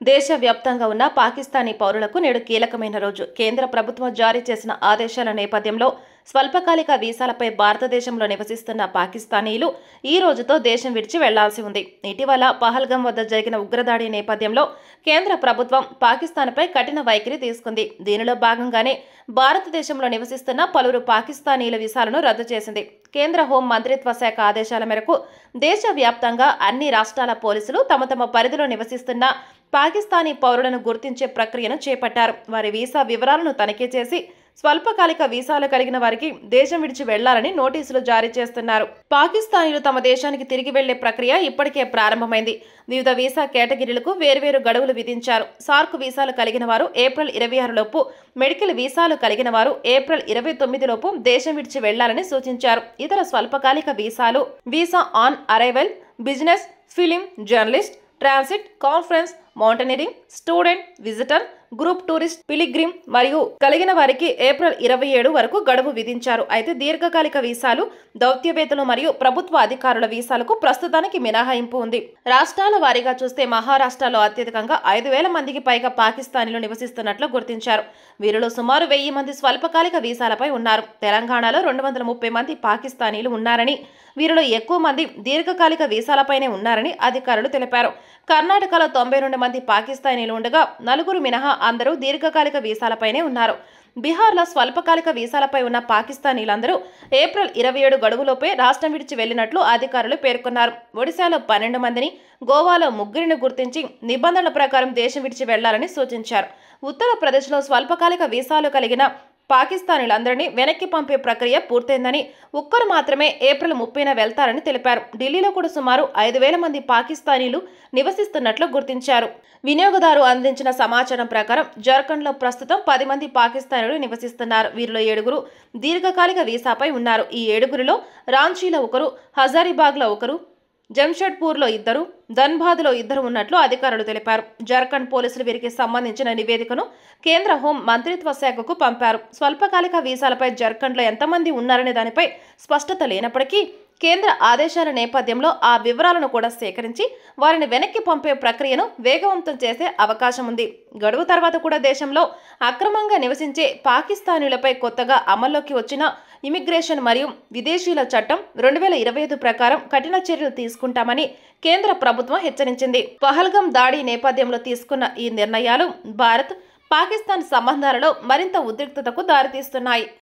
దేశవ్యాప్తంగా ఉన్న పాకిస్తానీ పౌరులకు నేడు కీలకమైన రోజు. కేంద్ర ప్రభుత్వం జారీ చేసిన ఆదేశాల నేపథ్యంలో స్వల్పకాలిక వీసాలపై భారతదేశంలో నివసిస్తున్న పాకిస్తానీలు ఈ రోజుతో దేశం విడిచి వెళ్లాల్సి ఉంది. ఇటీవల పహల్గాం వద్ద జరిగిన ఉగ్రదాడి నేపథ్యంలో కేంద్ర ప్రభుత్వం పాకిస్తాన్పై కఠిన వైఖరి తీసుకుంది. దీనిలో భాగంగానే భారతదేశంలో నివసిస్తున్న పలువురు పాకిస్తానీల వీసాలను రద్దు చేసింది. కేంద్ర హోం మంత్రిత్వ శాఖ ఆదేశాల మేరకు దేశవ్యాప్తంగా అన్ని రాష్ట్రాల పోలీసులు తమ తమ పరిధిలో నివసిస్తున్న పాకిస్తానీ పౌరులను గుర్తించే ప్రక్రియను చేపట్టారు. వారి వీసా వివరాలను తనిఖీ చేసి స్వల్పకాలిక వీసాలు కలిగిన వారికి దేశం విడిచి వెళ్లాలని నోటీసులు జారీ చేస్తున్నారు. పాకిస్తానీలు తమ దేశానికి తిరిగి వెళ్లే ప్రక్రియ ఇప్పటికే ప్రారంభమైంది. వివిధ వీసా కేటగిరీలకు వేర్వేరు గడువులు విధించారు. సార్క్ వీసాలు కలిగిన వారు ఏప్రిల్ 26 లోపు, మెడికల్ వీసాలు కలిగిన వారు ఏప్రిల్ 29 లోపు దేశం విడిచి వెళ్లాలని సూచించారు. ఇతర స్వల్పకాలిక వీసాలు visa on arrival, business, film, journalist, transit, conference, mountaineering, student, visitor, group tourist, pilgrim మరియు కలిగిన వారికి ఏప్రిల్ 27 వరకు గడువు విధించారు. అయితే దీర్ఘకాలిక వీసాలు, దౌత్యవేత్తలు మరియు ప్రభుత్వ అధికారుల వీసాలకు ప్రస్తుతానికి మినహాయింపు ఉంది. రాష్ట్రాల వారీగా చూస్తే మహారాష్ట్రలో అత్యధికంగా 5,000 మందికి పైగా పాకిస్తానీలు నివసిస్తున్నట్లు గుర్తించారు. వీరిలో సుమారు 1000 మంది స్వల్పకాలిక వీసాలపై ఉన్నారు. తెలంగాణలో 230 మంది పాకిస్తానీలు ఉన్నారని, వీరిలో ఎక్కువ మంది దీర్ఘకాలిక వీసాలపైనే ఉన్నారని అధికారులు తెలిపారు. కర్ణాటకలో 92 మంది పాకిస్తానీలు ఉండగా 4 మినహా అందరూ దీర్ఘకాలిక వీసాలపైనే ఉన్నారు. బీహార్లో స్వల్పకాలిక వీసాలపై ఉన్న పాకిస్తానీలందరూ ఏప్రిల్ 27 గడువులోపే రాష్ట్రం విడిచి వెళ్లినట్లు అధికారులు పేర్కొన్నారు. ఒడిశాలో 12 మందిని, గోవాలో 3 గుర్తించి నిబంధనల ప్రకారం దేశం విడిచి వెళ్లాలని సూచించారు. ఉత్తరప్రదేశ్లో స్వల్పకాలిక వీసాలు కలిగిన పాకిస్తానీలందరినీ వెనక్కి పంపే ప్రక్రియ పూర్తయిందని, ఒక్కరు మాత్రమే ఏప్రిల్ 30న వెళ్తారని తెలిపారు. ఢిల్లీలో కూడా సుమారు 5,000 మంది పాకిస్తానీలు నివసిస్తున్నట్లు గుర్తించారు. వినియోగదారు అందించిన సమాచారం ప్రకారం జార్ఖండ్లో ప్రస్తుతం 10 మంది పాకిస్తానీలు నివసిస్తున్నారు. వీరిలో 7 దీర్ఘకాలిక వీసాపై ఉన్నారు. ఈ 7లో రాంచీలో 1, హజారీబాగ్లో 1, జంషెడ్పూర్లో 2, ధన్బాద్లో 2 ఉన్నట్లు అధికారులు తెలిపారు. జార్ఖండ్ పోలీసులు వీరికి సంబంధించిన నివేదికను కేంద్ర హోం మంత్రిత్వ శాఖకు పంపారు. స్వల్పకాలిక వీసాలపై జార్ఖండ్లో ఎంతమంది ఉన్నారనే దానిపై స్పష్టత లేనప్పటికీ కేంద్ర ఆదేశాల నేపథ్యంలో ఆ వివరాలను కూడా సేకరించి వారిని వెనక్కి పంపే ప్రక్రియను వేగవంతం చేసే అవకాశం ఉంది. గడువు తర్వాత కూడా దేశంలో అక్రమంగా నివసించే పాకిస్తానీలపై కొత్తగా అమల్లోకి వచ్చిన ఇమిగ్రేషన్ మరియు విదేశీయుల చట్టం 2025 ప్రకారం కఠిన చర్యలు తీసుకుంటామని కేంద్ర ప్రభుత్వం హెచ్చరించింది. పహల్గాం దాడి నేపథ్యంలో తీసుకున్న ఈ నిర్ణయాలు భారత్, పాకిస్తాన్ సంబంధాలలో మరింత ఉద్రిక్తతకు దారితీస్తున్నాయి.